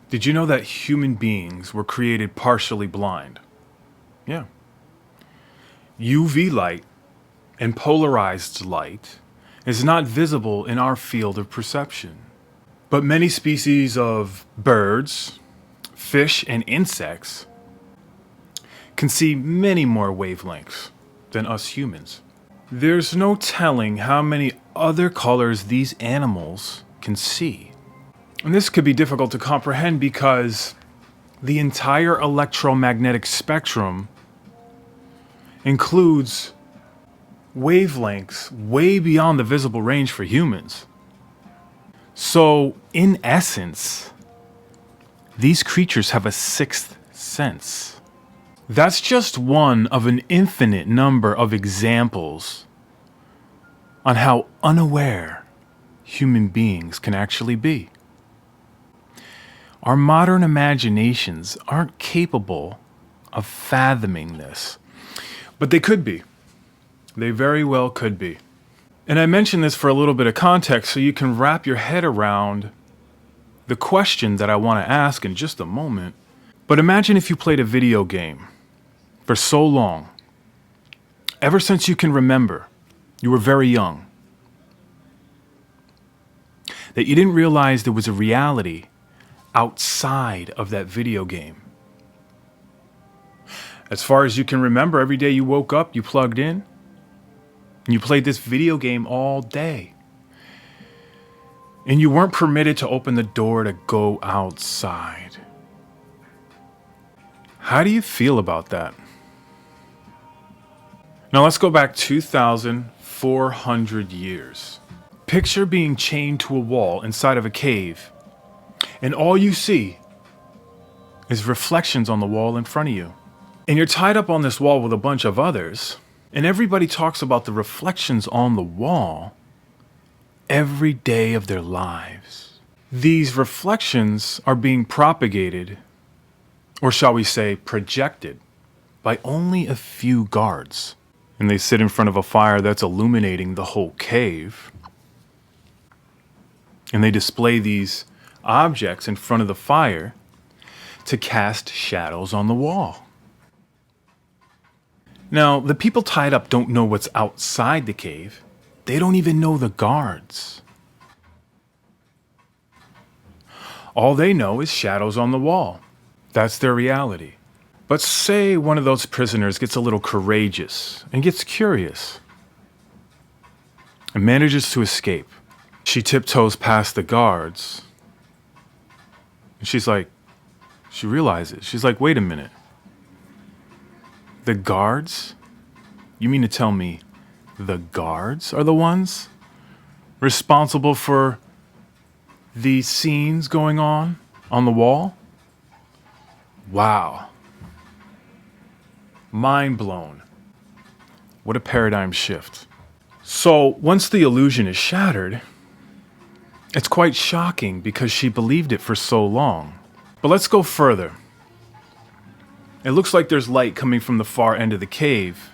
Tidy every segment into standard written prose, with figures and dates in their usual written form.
Did you know that human beings were created partially blind? Yeah. UV light and polarized light is not visible in our field of perception. But many species of birds, fish, and insects can see many more wavelengths than us humans. There's no telling how many other colors these animals can see. And this could be difficult to comprehend because the entire electromagnetic spectrum includes wavelengths way beyond the visible range for humans. So, in essence, these creatures have a sixth sense. That's just one of an infinite number of examples on how unaware human beings can actually be. Our modern imaginations aren't capable of fathoming this, but they could be. They very well could be. And I mention this for a little bit of context so you can wrap your head around the question that I want to ask in just a moment. But imagine if you played a video game for so long, ever since you can remember, you were very young, that you didn't realize there was a reality outside of that video game. As far as you can remember, every day you woke up, you plugged in, and you played this video game all day. And you weren't permitted to open the door to go outside. How do you feel about that? Now let's go back 2,400 years. Picture being chained to a wall inside of a cave, and all you see is reflections on the wall in front of you. And you're tied up on this wall with a bunch of others, and everybody talks about the reflections on the wall every day of their lives. These reflections are being propagated, or shall we say projected, by only a few guards. And they sit in front of a fire that's illuminating the whole cave. And they display these objects in front of the fire to cast shadows on the wall. Now, the people tied up don't know what's outside the cave. They don't even know the guards. All they know is shadows on the wall. That's their reality. But say one of those prisoners gets a little courageous and gets curious and manages to escape. She tiptoes past the guards. And she realizes, she's like, wait a minute. The guards? You mean to tell me the guards are the ones responsible for these scenes going on the wall? Wow. Mind blown. What a paradigm shift. So once the illusion is shattered, it's quite shocking because she believed it for so long. But let's go further. It looks like there's light coming from the far end of the cave.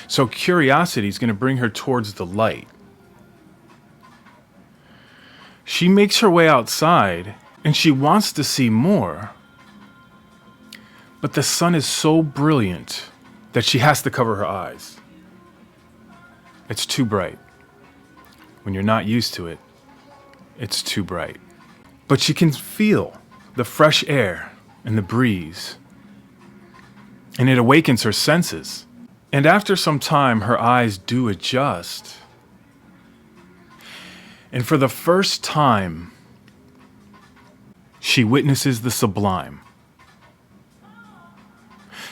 So curiosity is going to bring her towards the light. She makes her way outside and she wants to see more. But the sun is so brilliant that she has to cover her eyes. It's too bright. When you're not used to it, it's too bright. But she can feel the fresh air and the breeze. And it awakens her senses. And after some time, her eyes do adjust. And for the first time, she witnesses the sublime.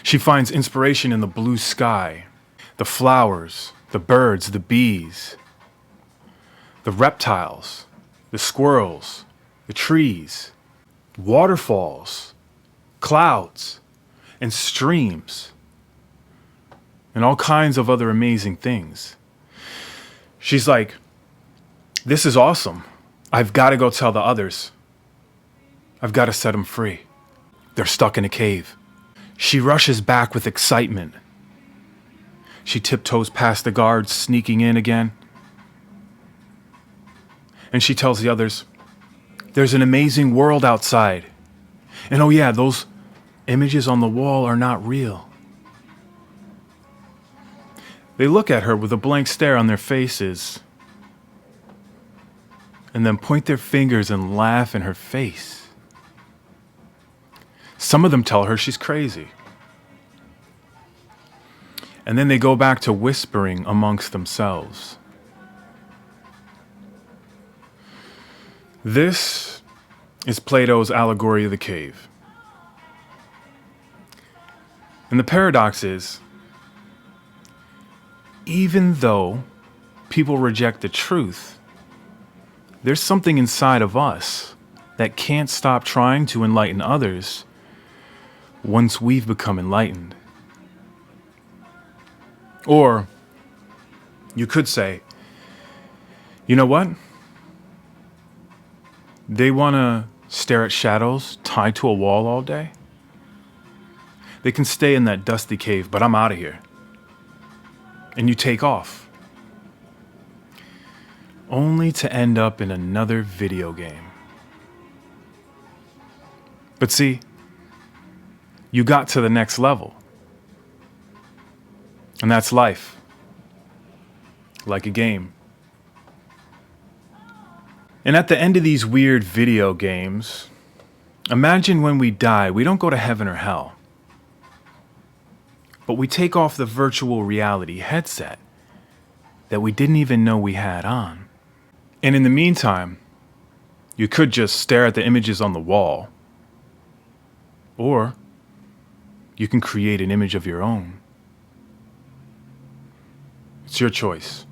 She finds inspiration in the blue sky, the flowers, the birds, the bees, the reptiles, the squirrels, the trees, waterfalls, clouds, and streams, and all kinds of other amazing things. She's like, this is awesome. I've got to go tell the others. I've got to set them free. They're stuck in a cave. She rushes back with excitement. She tiptoes past the guards, sneaking in again. And she tells the others, there's an amazing world outside. And oh yeah, those images on the wall are not real. They look at her with a blank stare on their faces and then point their fingers and laugh in her face. Some of them tell her she's crazy. And then they go back to whispering amongst themselves. This is Plato's allegory of the cave. And the paradox is, even though people reject the truth, there's something inside of us that can't stop trying to enlighten others once we've become enlightened. Or you could say, you know what? They want to stare at shadows tied to a wall all day? They can stay in that dusty cave, but I'm out of here. And you take off. Only to end up in another video game. But see, you got to the next level. And that's life. Like a game. And at the end of these weird video games, imagine when we die, we don't go to heaven or hell. But we take off the virtual reality headset that we didn't even know we had on. And in the meantime, you could just stare at the images on the wall. Or you can create an image of your own. It's your choice.